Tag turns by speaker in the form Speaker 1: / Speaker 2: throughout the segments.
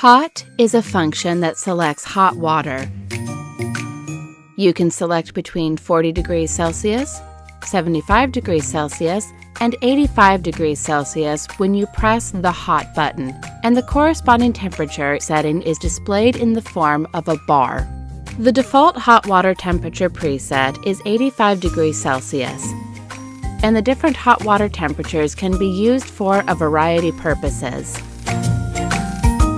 Speaker 1: Hot is a function that selects hot water. You can select between 40 degrees Celsius, 75 degrees Celsius, and 85 degrees Celsius when you press the Hot button, and the corresponding temperature setting is displayed in the form of a bar. The default hot water temperature preset is 85 degrees Celsius, and the different hot water temperatures can be used for a variety of purposes.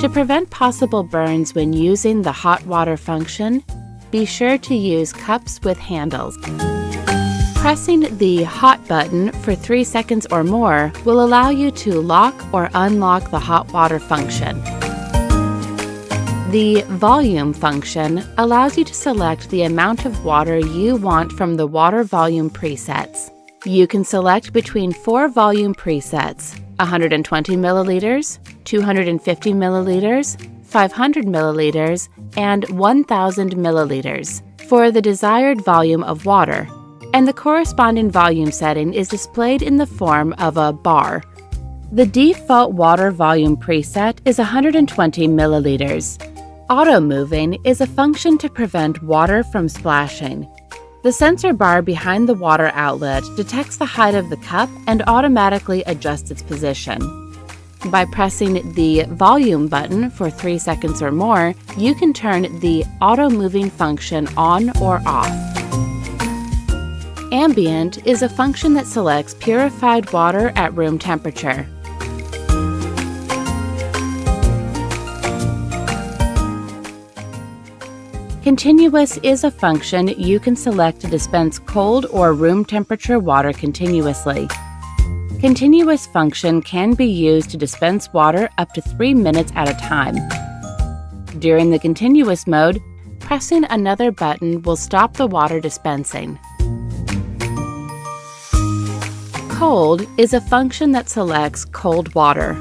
Speaker 1: To prevent possible burns when using the hot water function, be sure to use cups with handles. Pressing the Hot button for 3 seconds or more will allow you to lock or unlock the hot water function. The Volume function allows you to select the amount of water you want from the water volume presets. You can select between 4 volume presets: 120 milliliters, 250 milliliters, 500 milliliters, and 1000 milliliters for the desired volume of water, and the corresponding volume setting is displayed in the form of a bar. The default water volume preset is 120 milliliters. Auto moving is a function to prevent water from splashing. The sensor bar behind the water outlet detects the height of the cup and automatically adjusts its position. By pressing the Volume button for 3 seconds or more, you can turn the auto moving function on or off. Ambient is a function that selects purified water at room temperature. Continuous is a function you can select to dispense cold or room temperature water continuously. Continuous function can be used to dispense water up to 3 minutes at a time. During the continuous mode, pressing another button will stop the water dispensing. Cold is a function that selects cold water.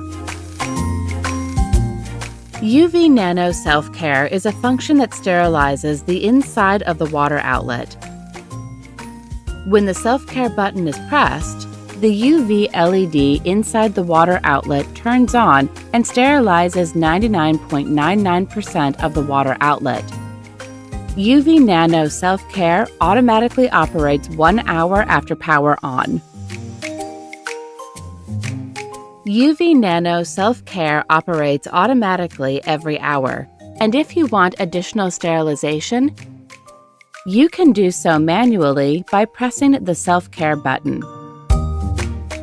Speaker 1: UV Nano Self-Care is a function that sterilizes the inside of the water outlet. When the Self-Care button is pressed, the UV LED inside the water outlet turns on and sterilizes 99.99% of the water outlet. UV Nano Self-Care automatically operates 1 hour after power on. UV Nano Self-Care operates automatically every hour, and if you want additional sterilization, you can do so manually by pressing the Self-Care button.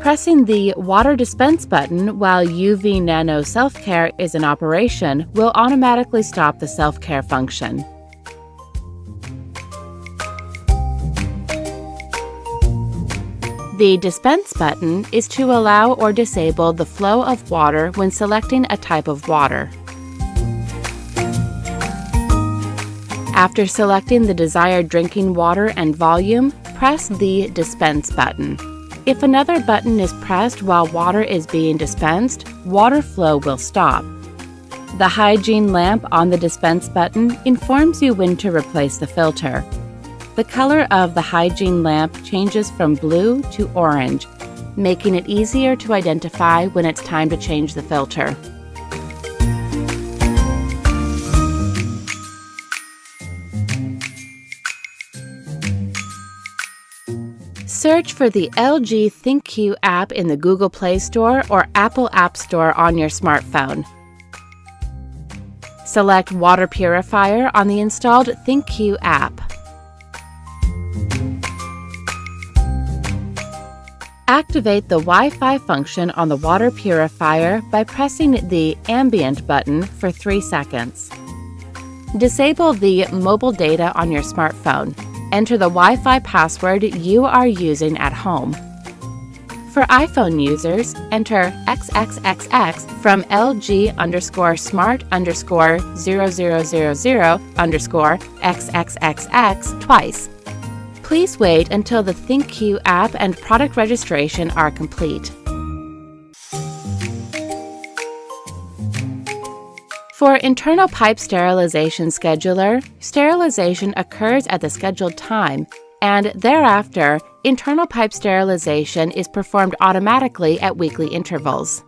Speaker 1: Pressing the Water Dispense button while UV Nano Self-Care is in operation will automatically stop the Self-Care function. The Dispense button is to allow or disable the flow of water when selecting a type of water. After selecting the desired drinking water and volume, press the Dispense button. If another button is pressed while water is being dispensed, water flow will stop. The hygiene lamp on the Dispense button informs you when to replace the filter. The color of the hygiene lamp changes from blue to orange, making it easier to identify when it's time to change the filter. Search for the LG ThinQ app in the Google Play Store or Apple App Store on your smartphone. Select Water Purifier on the installed ThinQ app. Activate the Wi-Fi function on the water purifier by pressing the Ambient button for 3 seconds. Disable the mobile data on your smartphone. Enter the Wi-Fi password you are using at home. For iPhone users, enter XXXX from LG_smart_0000_XXXX twice. Please wait until the ThinQ app and product registration are complete. For internal pipe sterilization scheduler, sterilization occurs at the scheduled time, and thereafter, internal pipe sterilization is performed automatically at weekly intervals.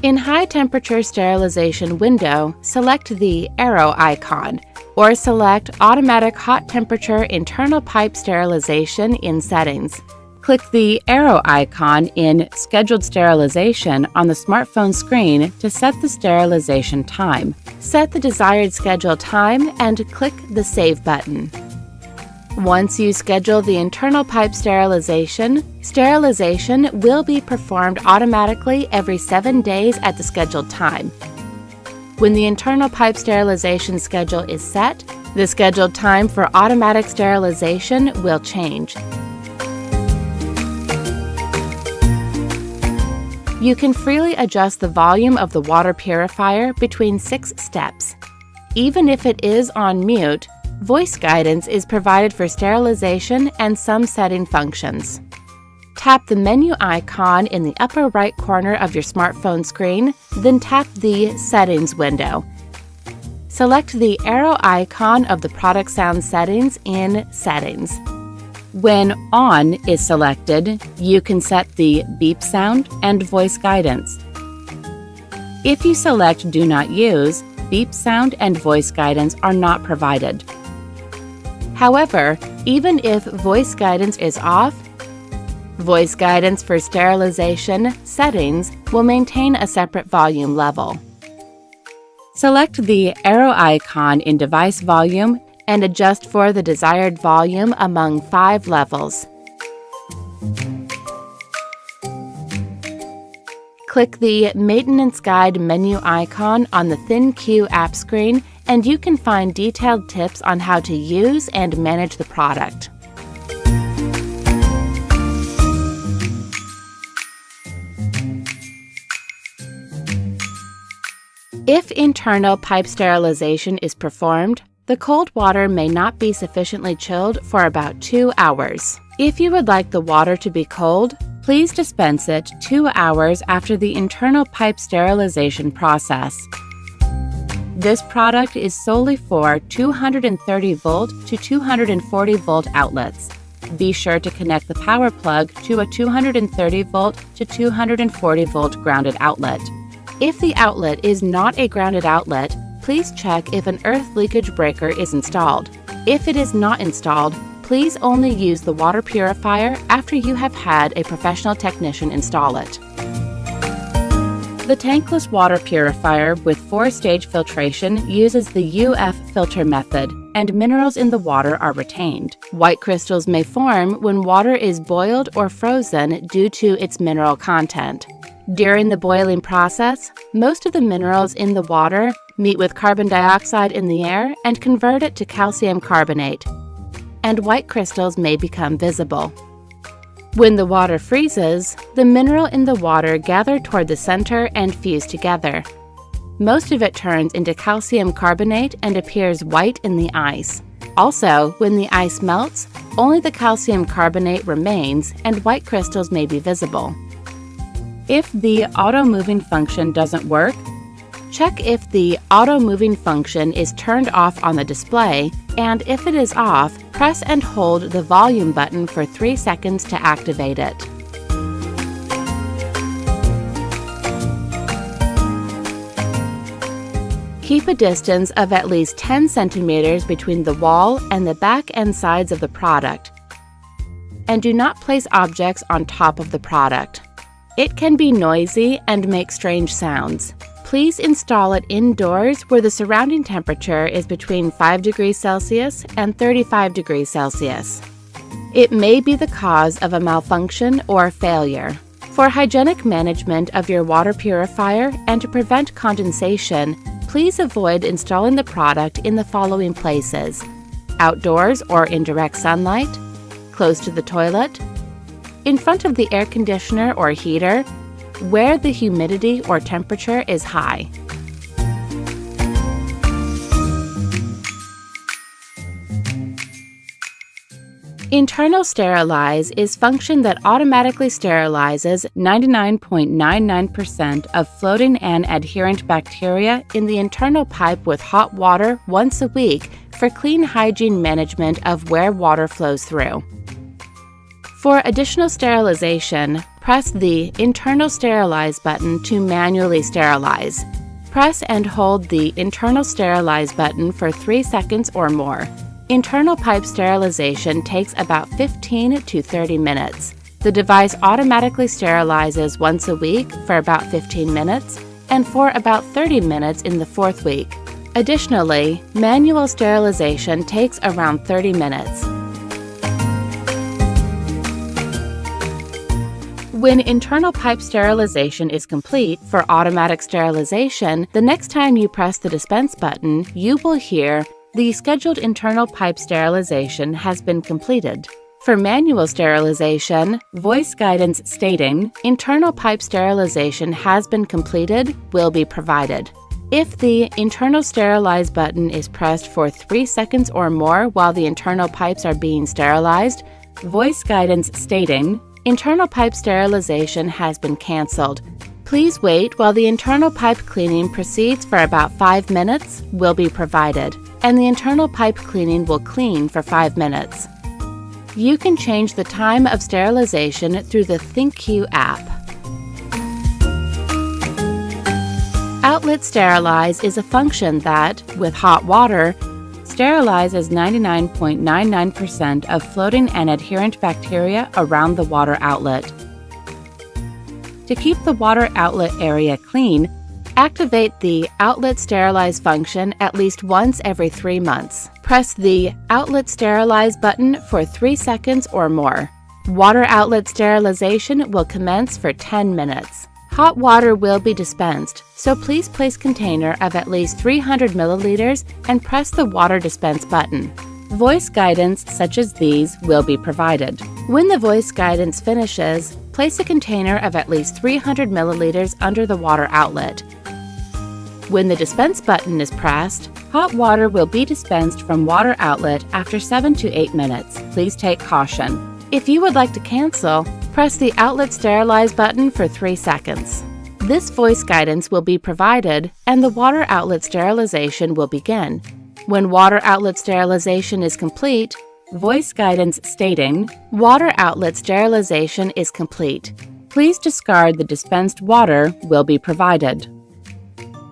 Speaker 1: In high temperature sterilization window, select the arrow icon, or select Automatic Hot Temperature Internal Pipe Sterilization in Settings. Click the arrow icon in Scheduled Sterilization on the smartphone screen to set the sterilization time. Set the desired schedule time and click the Save button. Once you schedule the internal pipe sterilization, sterilization will be performed automatically every 7 days at the scheduled time. When the internal pipe sterilization schedule is set, the scheduled time for automatic sterilization will change. You can freely adjust the volume of the water purifier between 6 steps. Even if it is on mute, voice guidance is provided for sterilization and some setting functions. Tap the menu icon in the upper right corner of your smartphone screen, then tap the Settings window. Select the arrow icon of the product sound settings in Settings. When On is selected, you can set the beep sound and voice guidance. If you select Do Not Use, beep sound and voice guidance are not provided. However, even if voice guidance is off, voice guidance for sterilization settings will maintain a separate volume level. Select the arrow icon in Device Volume and adjust for the desired volume among 5 levels. Click the Maintenance Guide menu icon on the ThinQ app screen and you can find detailed tips on how to use and manage the product. If internal pipe sterilization is performed, the cold water may not be sufficiently chilled for about 2 hours. If you would like the water to be cold, please dispense it 2 hours after the internal pipe sterilization process. This product is solely for 230 volt to 240 volt outlets. Be sure to connect the power plug to a 230 volt to 240 volt grounded outlet. If the outlet is not a grounded outlet, please check if an earth leakage breaker is installed. If it is not installed, please only use the water purifier after you have had a professional technician install it. The tankless water purifier with 4-stage filtration uses the UF filter method, and minerals in the water are retained. White crystals may form when water is boiled or frozen due to its mineral content. During the boiling process, most of the minerals in the water meet with carbon dioxide in the air and convert it to calcium carbonate, and white crystals may become visible. When the water freezes, the mineral in the water gather toward the center and fuse together. Most of it turns into calcium carbonate and appears white in the ice. Also, when the ice melts, only the calcium carbonate remains and white crystals may be visible. If the auto-moving function doesn't work, check if the auto-moving function is turned off on the display, and if it is off, press and hold the volume button for 3 seconds to activate it. Keep a distance of at least 10 centimeters between the wall and the back and sides of the product, and do not place objects on top of the product. It can be noisy and make strange sounds. Please install it indoors where the surrounding temperature is between 5 degrees Celsius and 35 degrees Celsius. It may be the cause of a malfunction or failure. For hygienic management of your water purifier and to prevent condensation, please avoid installing the product in the following places: outdoors or in direct sunlight, close to the toilet, in front of the air conditioner or heater, where the humidity or temperature is high. Internal sterilize is function that automatically sterilizes 99.99% of floating and adherent bacteria in the internal pipe with hot water once a week for clean hygiene management of where water flows through. For additional sterilization, press the Internal Sterilize button to manually sterilize. Press and hold the Internal Sterilize button for 3 seconds or more. Internal pipe sterilization takes about 15 to 30 minutes. The device automatically sterilizes once a week for about 15 minutes and for about 30 minutes in the 4th week. Additionally, manual sterilization takes around 30 minutes. When internal pipe sterilization is complete for automatic sterilization, the next time you press the dispense button, you will hear, "The scheduled internal pipe sterilization has been completed." For manual sterilization, voice guidance stating, "Internal pipe sterilization has been completed," will be provided. If the Internal Sterilize button is pressed for 3 seconds or more while the internal pipes are being sterilized, voice guidance stating, "Internal pipe sterilization has been canceled. Please wait while the internal pipe cleaning proceeds for about 5 minutes," will be provided, and the internal pipe cleaning will clean for 5 minutes. You can change the time of sterilization through the ThinkQ app. Outlet Sterilize is a function that, with hot water, sterilizes 99.99% of floating and adherent bacteria around the water outlet. To keep the water outlet area clean, activate the Outlet Sterilize function at least once every 3 months. Press the Outlet Sterilize button for 3 seconds or more. Water outlet sterilization will commence for 10 minutes. Hot water will be dispensed, so please place container of at least 300 milliliters and press the water dispense button. Voice guidance such as these will be provided. When the voice guidance finishes, place a container of at least 300 milliliters under the water outlet. When the dispense button is pressed, hot water will be dispensed from water outlet after 7 to 8 minutes. Please take caution. If you would like to cancel, press the Outlet Sterilize button for 3 seconds. This voice guidance will be provided and the water outlet sterilization will begin. When water outlet sterilization is complete, voice guidance stating, "Water outlet sterilization is complete. Please discard the dispensed water," will be provided.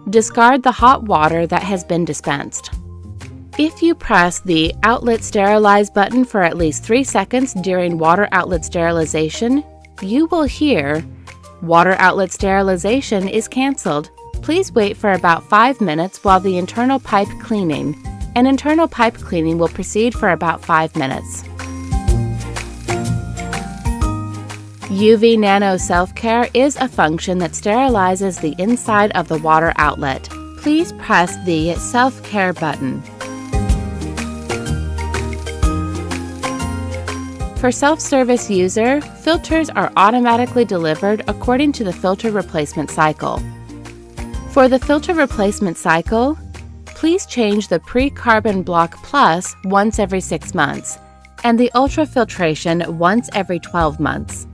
Speaker 1: Discard the hot water that has been dispensed. If you press the Outlet Sterilize button for at least 3 seconds during water outlet sterilization, you will hear, "Water outlet sterilization is canceled. Please wait for about 5 minutes while the internal pipe cleaning." An internal pipe cleaning will proceed for about 5 minutes. UV Nano Self-Care is a function that sterilizes the inside of the water outlet. Please press the Self-Care button. For self-service user, filters are automatically delivered according to the filter replacement cycle. For the filter replacement cycle, please change the Pre-Carbon Block Plus once every 6 months and the ultrafiltration once every 12 months.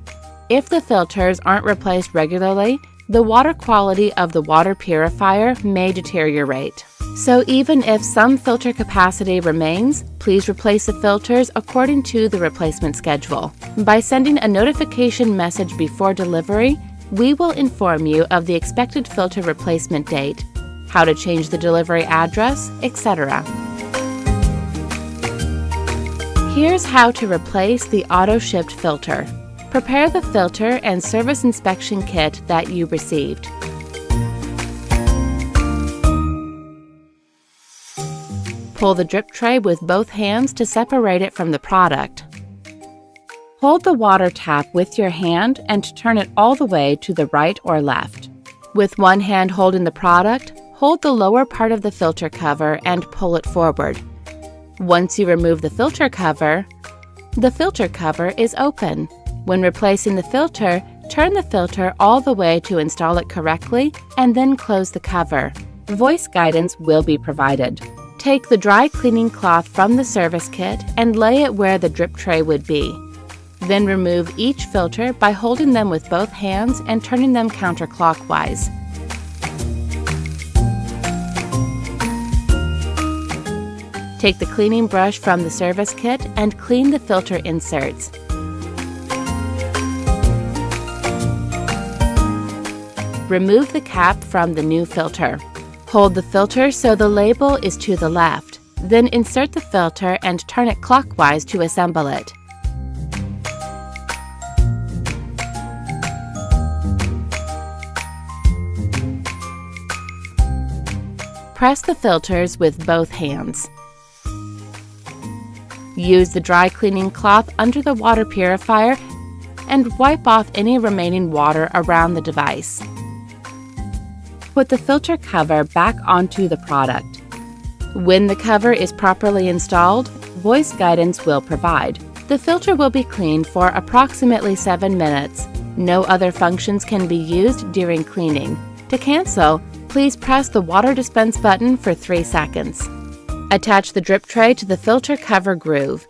Speaker 1: If the filters aren't replaced regularly, the water quality of the water purifier may deteriorate. So even if some filter capacity remains, please replace the filters according to the replacement schedule. By sending a notification message before delivery, we will inform you of the expected filter replacement date, how to change the delivery address, etc. Here's how to replace the auto-shipped filter. Prepare the filter and service inspection kit that you received. Pull the drip tray with both hands to separate it from the product. Hold the water tap with your hand and turn it all the way to the right or left. With one hand holding the product, hold the lower part of the filter cover and pull it forward. Once you remove the filter cover is open. When replacing the filter, turn the filter all the way to install it correctly and then close the cover. Voice guidance will be provided. Take the dry cleaning cloth from the service kit and lay it where the drip tray would be. Then remove each filter by holding them with both hands and turning them counterclockwise. Take the cleaning brush from the service kit and clean the filter inserts. remove the cap from the new filter. Hold the filter so the label is to the left. Then insert the filter and turn it clockwise to assemble it. Press the filters with both hands. Use the dry cleaning cloth under the water purifier and wipe off any remaining water around the device. Put the filter cover back onto the product. When the cover is properly installed, voice guidance will provide. The filter will be cleaned for approximately 7 minutes. No other functions can be used during cleaning. To cancel, please press the water dispense button for 3 seconds. Attach the drip tray to the filter cover groove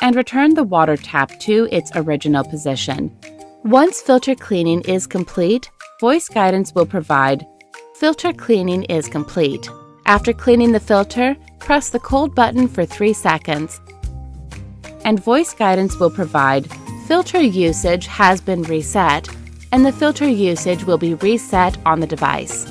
Speaker 1: and return the water tap to its original position. Once filter cleaning is complete, voice guidance will provide. Filter cleaning is complete. After cleaning the filter, press the cold button for 3 seconds, and voice guidance will provide. Filter usage has been reset, and the filter usage will be reset on the device.